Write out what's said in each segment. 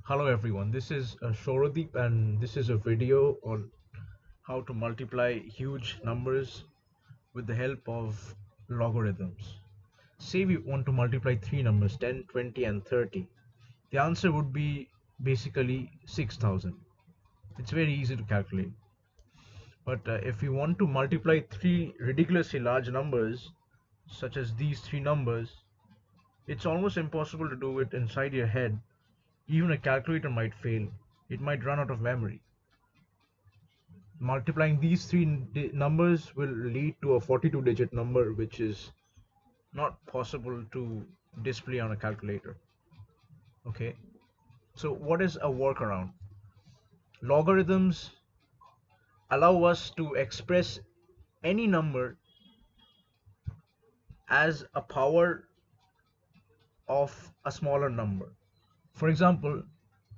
Hello everyone, this is Shoradeep and this is a video on how to multiply huge numbers with the help of logarithms. Say we want to multiply three numbers 10, 20 and 30. The answer would be basically 6000. It's very easy to calculate. But if we want to multiply three ridiculously large numbers such as these three numbers, it's almost impossible to do it inside your head. Even a calculator might fail. It might run out of memory. Multiplying these three numbers will lead to a 42-digit number, which is not possible to display on a calculator. Okay, so what is a workaround? Logarithms allow us to express any number as a power of a smaller number. For example,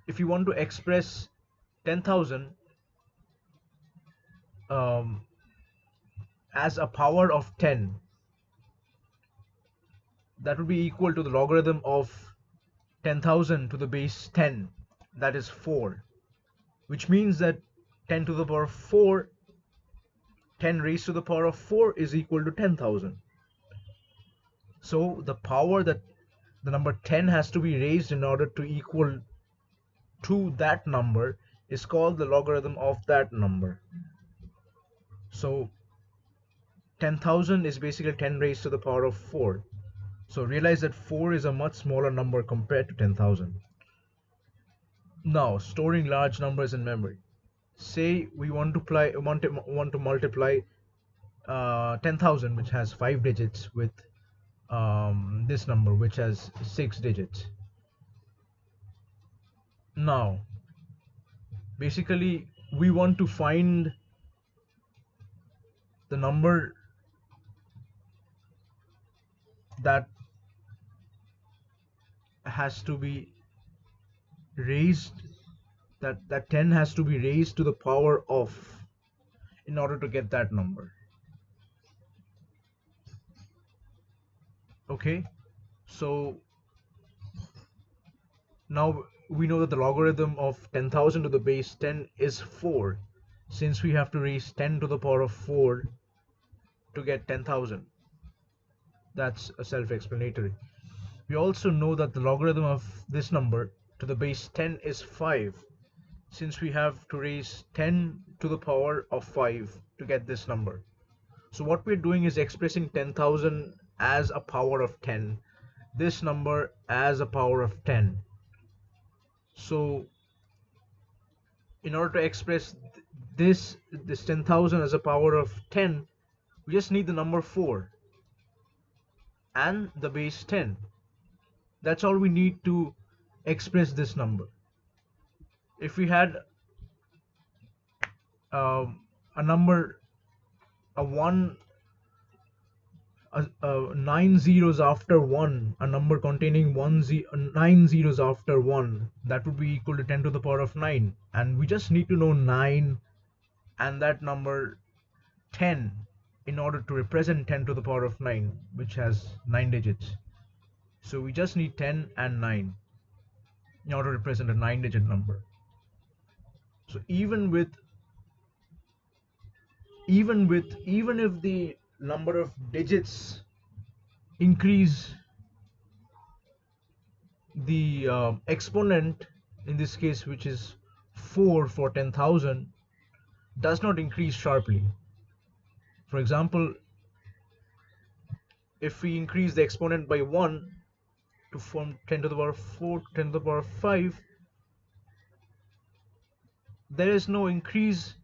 if you want to express 10,000 um, as a power of 10, that would be equal to the logarithm of 10,000 to the base 10, that is 4, which means that 10 to the power of 4, 10 raised to the power of 4 is equal to 10,000. So the power that the number 10 has to be raised in order to equal to that number is called the logarithm of that number. So 10,000 is basically 10 raised to the power of 4. So realize that 4 is a much smaller number compared to 10,000. Now, storing large numbers in memory. Say we want to multiply 10,000, which has 5 digits, with this number which has 6 digits. Now basically we want to find the number that has to be raised, that 10 has to be raised to the power of, in order to get that number. Okay, so now we know that the logarithm of 10,000 to the base 10 is 4, since we have to raise 10 to the power of 4 to get 10,000. That's a self-explanatory. We also know that the logarithm of this number to the base 10 is 5, since we have to raise 10 to the power of 5 to get this number. So what we're doing is expressing 10,000 as a power of 10, this number as a power of 10. So in order to express this 10,000 as a power of 10, we just need the number 4 and the base 10. That's all we need to express this number. If we had a number, a 1, nine zeros after 1, a number containing 9 zeros after 1, that would be equal to 10 to the power of 9, and we just need to know 9 and that number 10 in order to represent 10 to the power of 9, which has 9 digits. So we just need 10 and 9 in order to represent a 9-digit number. So even if the number of digits increase, the exponent in this case, which is 4 for 10,000, does not increase sharply. For example, if we increase the exponent by 1 to form 10 to the power 4 to 10 to the power 5, there is no increase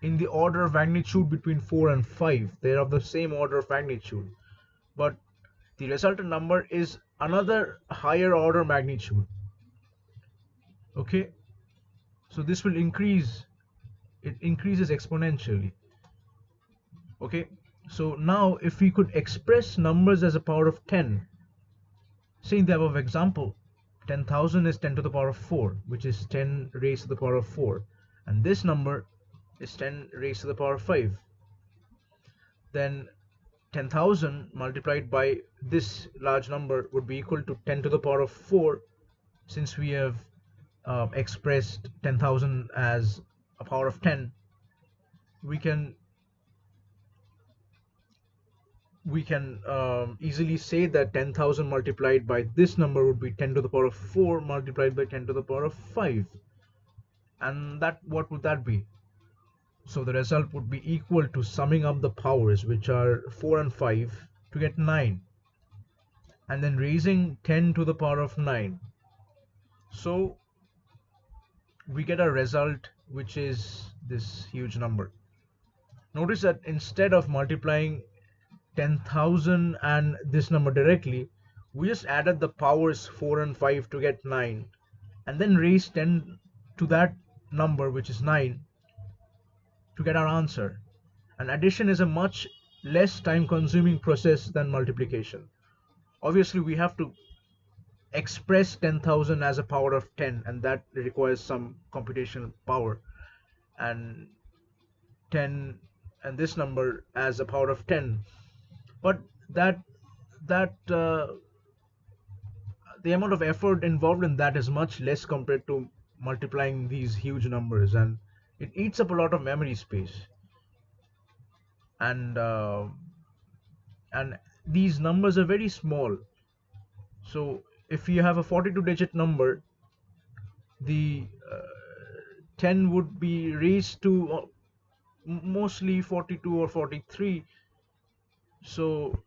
in the order of magnitude between 4 and 5. They are of the same order of magnitude, but the resultant number is another higher order magnitude. Okay, so this will increase, it increases exponentially. Okay, so now if we could express numbers as a power of 10, say in the above example, 10,000 is 10 to the power of 4, which is 10 raised to the power of 4, and this number is 10 raised to the power of 5. Then 10,000 multiplied by this large number would be equal to 10 to the power of 4, since we have expressed 10,000 as a power of 10, we can easily say that 10,000 multiplied by this number would be 10 to the power of 4 multiplied by 10 to the power of 5. And that, what would that be? So the result would be equal to summing up the powers, which are 4 and 5, to get 9, and then raising 10 to the power of 9. So we get a result which is this huge number. Notice that instead of multiplying 10,000 and this number directly, we just added the powers 4 and 5 to get 9, and then raised 10 to that number, which is 9, to get our answer. And addition is a much less time consuming process than multiplication. Obviously, we have to express 10,000 as a power of 10, and that requires some computational power. And 10 and this number as a power of 10, but that the amount of effort involved in that is much less compared to multiplying these huge numbers, and it eats up a lot of memory space. And uh, and these numbers are very small. So if you have a 42 digit number, the 10 would be raised to mostly 42 or 43. So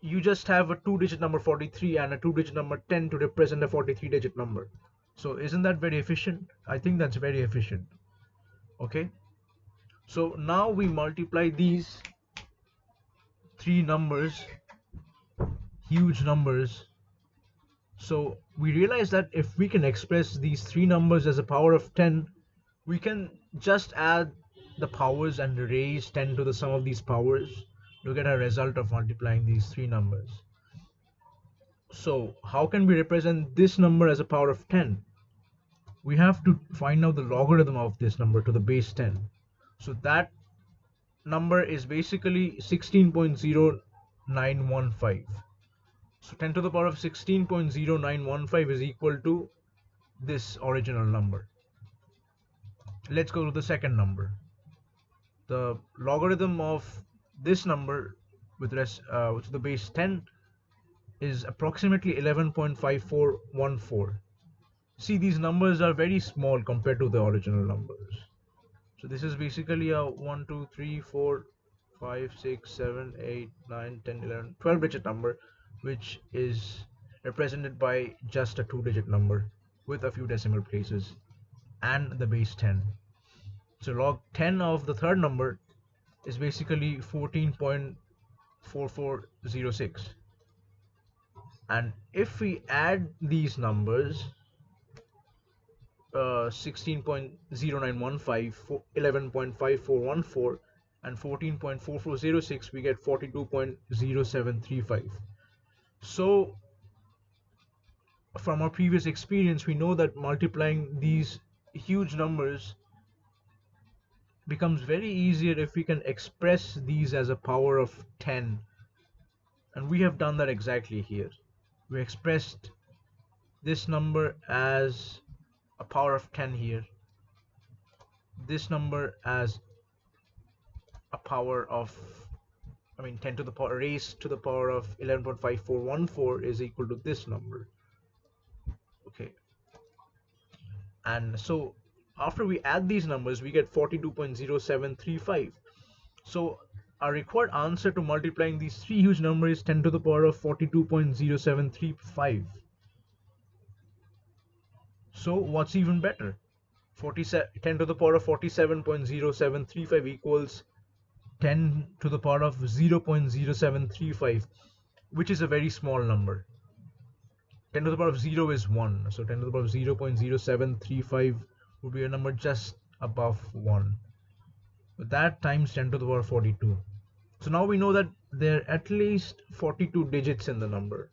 you just have a two digit number 43 and a two digit number 10 to represent a 43 digit number. So isn't that very efficient? I think that's very efficient. Okay, so now we multiply these three numbers, huge numbers. So we realize that if we can express these three numbers as a power of 10, we can just add the powers and raise 10 to the sum of these powers to get a result of multiplying these three numbers. So how can we represent this number as a power of 10? We have to find out the logarithm of this number to the base 10. So that number is basically 16.0915. So 10 to the power of 16.0915 is equal to this original number. Let's go to the second number. The logarithm of this number with the base 10 is approximately 11.5414. See, these numbers are very small compared to the original numbers. So this is basically a 1, 2, 3, 4, 5, 6, 7, 8, 9, 10, 11, 12 digit number, which is represented by just a two digit number with a few decimal places and the base 10. So log 10 of the third number is basically 14.4406. And if we add these numbers, 16.0915, 11.5414, and 14.4406, we get 42.0735. So from our previous experience, we know that multiplying these huge numbers becomes very easier if we can express these as a power of 10. And we have done that exactly here. We expressed this number as a power of 10 here, this number as a power of, 10 to the power raised to the power of 11.5414 is equal to this number. Okay, and so after we add these numbers, we get 42.0735. So our required answer to multiplying these three huge numbers is 10 to the power of 42.0735. So what's even better? 10 to the power of 47.0735 equals 10 to the power of 0.0735, which is a very small number. 10 to the power of 0 is 1, so 10 to the power of 0.0735 would be a number just above 1. But that times 10 to the power of 42. So now we know that there are at least 42 digits in the number.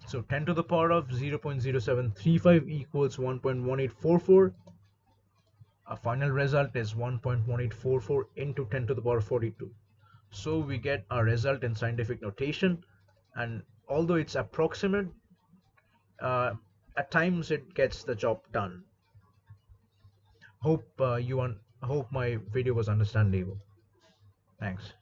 So 10 to the power of 0.0735 equals 1.1844. Our final result is 1.1844 into 10 to the power of 42. So we get our result in scientific notation, and although it's approximate, uh, at times it gets the job done. Hope my video was understandable. Thanks.